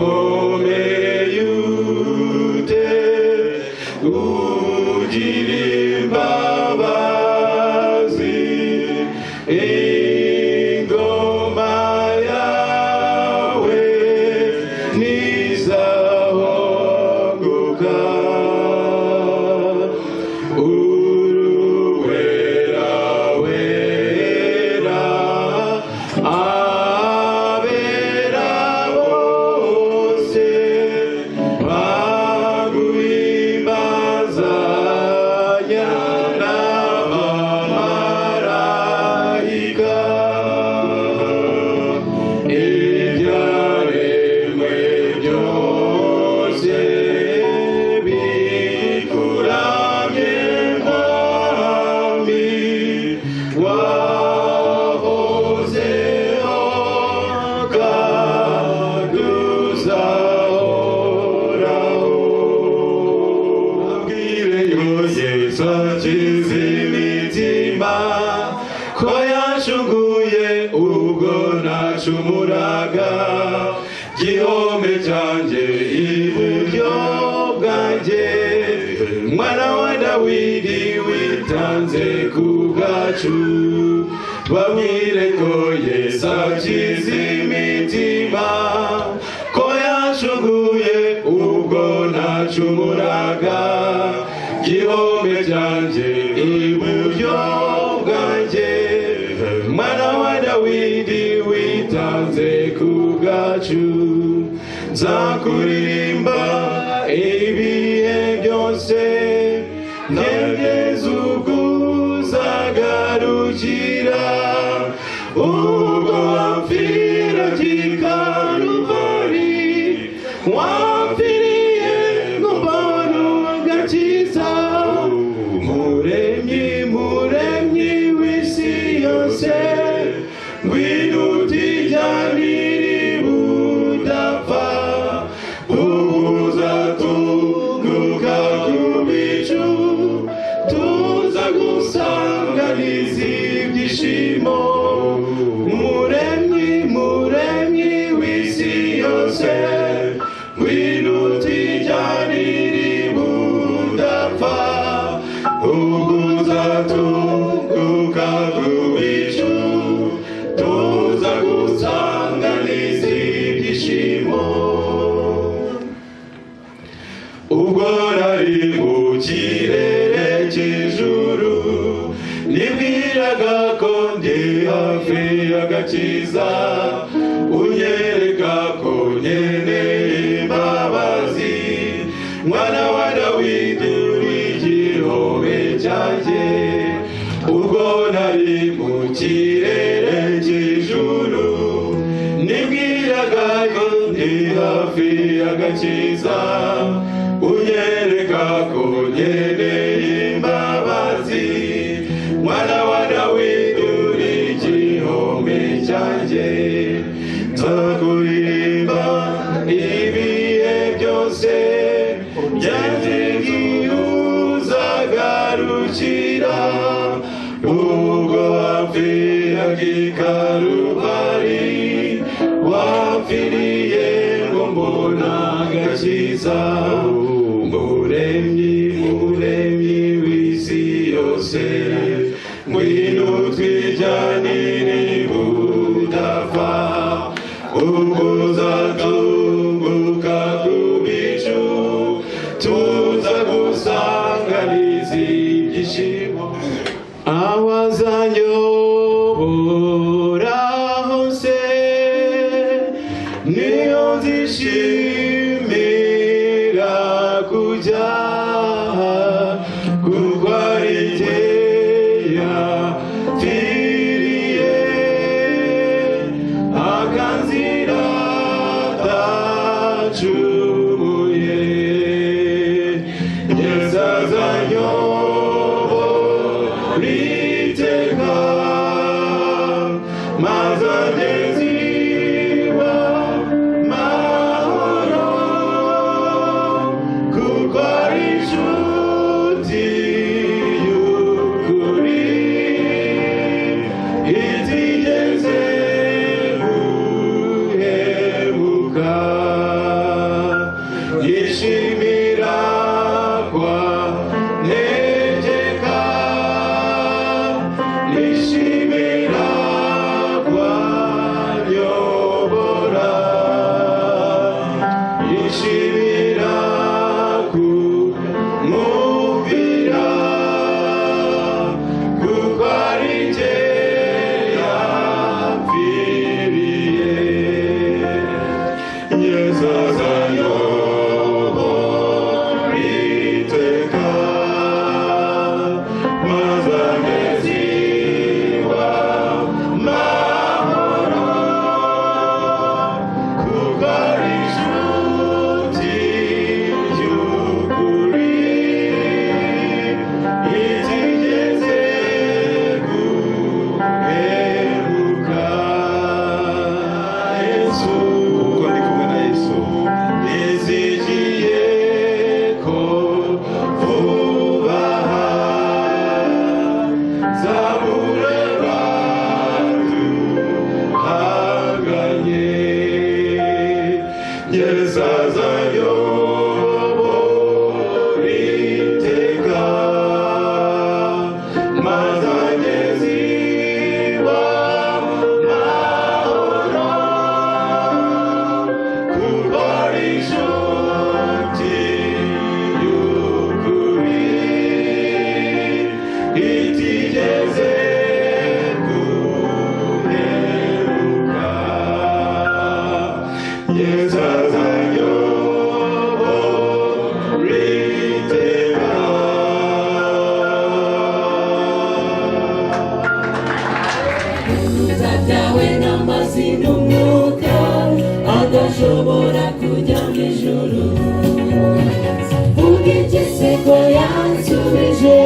nugukomeye ute ugira imbabazi ingoma yawe nizahonguka uruwera wera abera bose baguhimbazanya n'abamarayika ibyaremwe byose bikuramye mwami wahozeho kandi uzahoraho abwire Yesu akiza imitima ko yashunguye ubwo nacumuraga gihome cyanjye iburyo bwanjye mwana wa Dawidi witanze ku bwacu babwire ko Yesu akiza imitima ko yashunguye ubwo nacumuraga gihome cyanjye iburyo bwanjye mwana wa Dawidi witanze ku bwacu nzakuririmba ibihe byose ntegeze ubwo uzagarukira ubwo wapfira Kaluvali wapfiriye ngo mbone agakiza muremyi w'isi yose ngwino utijyanire budapfa uzatunguka ku bicu tuza gusanganiza ibyishimo muremyi w'isi yose ngwino utijyanire budapfa uzatunguka ku bicu tuza gusanganiza ibyishimo ubwo nari mu kirere cy'ijuru nibwiraga ko ndi hafi y'agakiza unyereka ko nkeneye imbabazi mwana wa Dawidi uri igihome cyanjye ubwo nari mu kirere cy'ijuru nibwiraga ko ndi hafi y'agakiza unyereka ko nkeneye imbabazi mwana wa Dawidi uri igihome cyanjye nzakuririmba ibihe byose byanjye uzagarukira ubwo wapfiraga Kaluvali wapfiriye ngo mbona agakiza muremyi w'isi yose ngwino twijyanire budapfa ubwo uzatunguka ku bicu tuza gusanganiza ibyishimo abazanyobora hose niyo nzishimira kujya kuko ari jye yapfiriye akanzira atacumuye Yesu azanyobora iteka maze ageze mahoro kuko ari inshuti y'ukuri itigeze guhemukira adashobora kujya mu ijuru ubw'igisego yansubije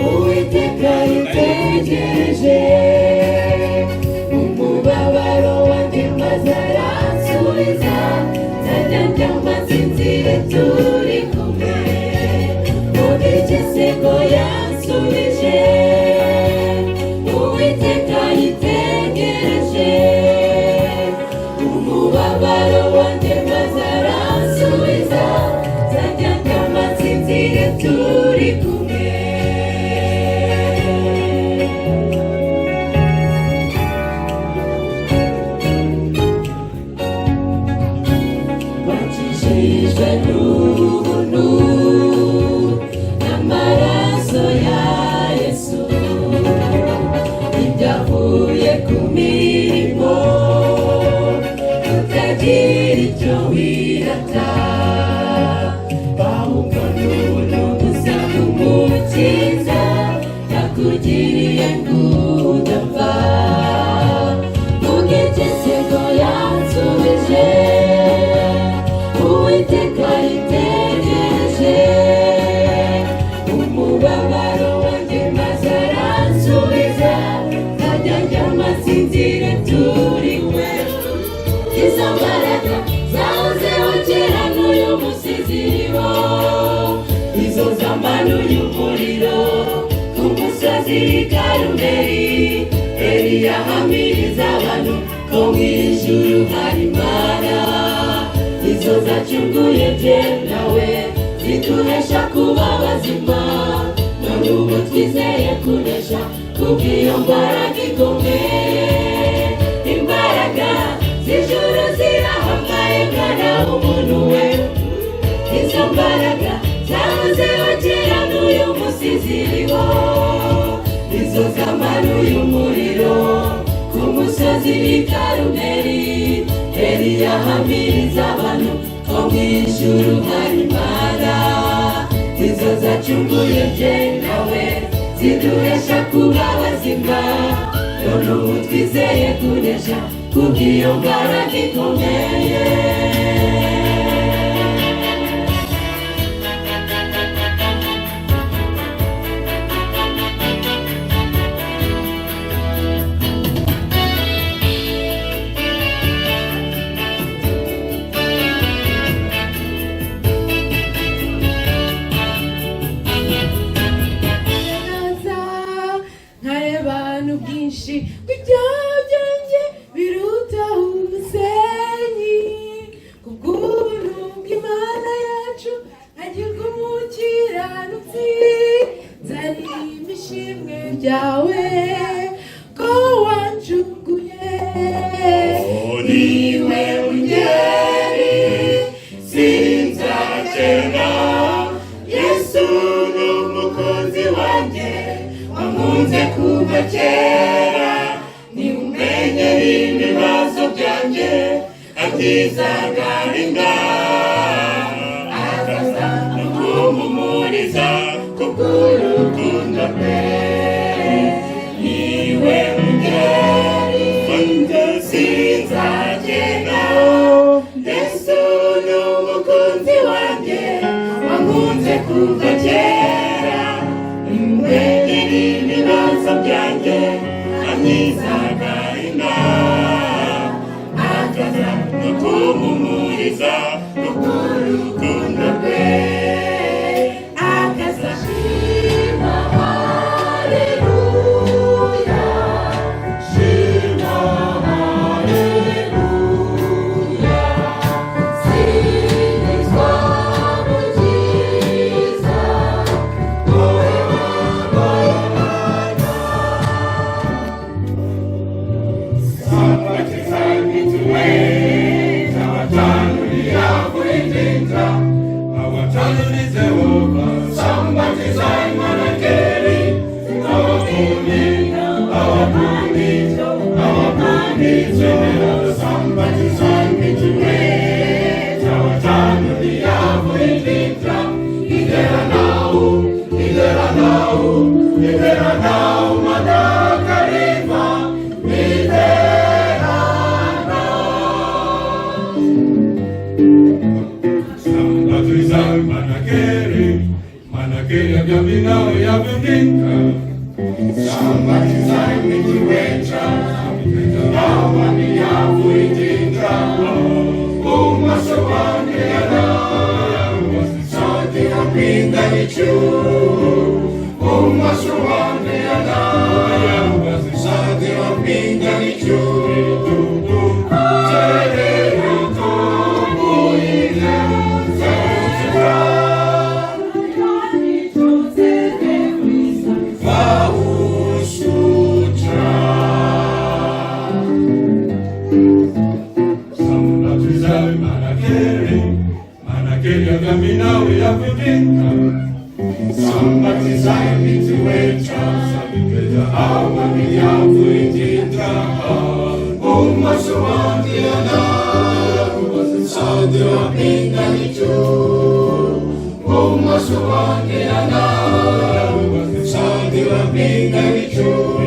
uwiteka yitegereje umubabaro wanjye maze aransubiza nzajya njyama nsinzire turi kumwe ubw'igisego yansubije uwiteka yitegereje umubabaro wanjye maze aransubiza nzajya njyama nsinzire turi kumwe bakijijwe n'ubuntu n'amaraso ya Yesu ibyavuye ku mirimo utagira icyo wirata ahubwo n'ubuntu gusa n'umukiza yakugiriye ngo udapfa ubw'igisego yansubije uwiteka yitegereje umubabaro wanjye maze aransubiza nzajya njyama nsinzire turi kumwe izo mbaraga zahozeho kera n'uyu munsi ziriho izo zamanuye umuriro ku musozi w'i Karumeli Eliya ahamiriza abantu ko mu ijuru hari Imana izo zacunguye jye nawe ziduhesha kuba bazima none ubu twizeye kunesha kubw'iyo mbaraga ikomeye imbaraga z'ijuru zirahambaye mwana w'umuntu we izo mbaraga zahozeho kera n'uyu munsi ziriho izo zamanuye umuriro ku musozi w'i Karumeli Eliya ahamiriza abantu ko mu ijuru hari Imana izo zacunguye jye nawe ziduhesha kuba bazima none ubu twizeye kunesha kubw'iyo mbaraga ikomeye nkarebana ubwinshi bw'ibyaha byanjye biruta umusenyi kubw'ubuntu bw'Imana yacu agirwa umukiranutsi nzaririmba ishimwe ryawe ko wancunguye niwe mungeri sinzakena Yesu ni umukunzi wanjye wankunze kuva kera nimumenye ibibazo byanjye akiza agahinda akaza no kumpumuriza kubw'urukundo rwe niwe mungeri wanjye sinzagenda Yesu ni umukunzi wanjye wankunze kuva kera nimumenye ibibazo byanjye akiza agahinda akaza no kumpumuriza kubw'urukundo rwe akaza shima haleluya shima haleluya Manakenya Gambino Yabukinka Somebody sign me to enter. Now money I will take Oh, my so one Something I've been that true. Oh, my so one Something I've been that true. Manakenya Gambino Yabukinka Somebody sign me to enter. How many are waiting? Oh, my so one Saudi Arabia ni true. Oh, my so one Saudi Arabia ni true.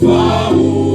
Wow.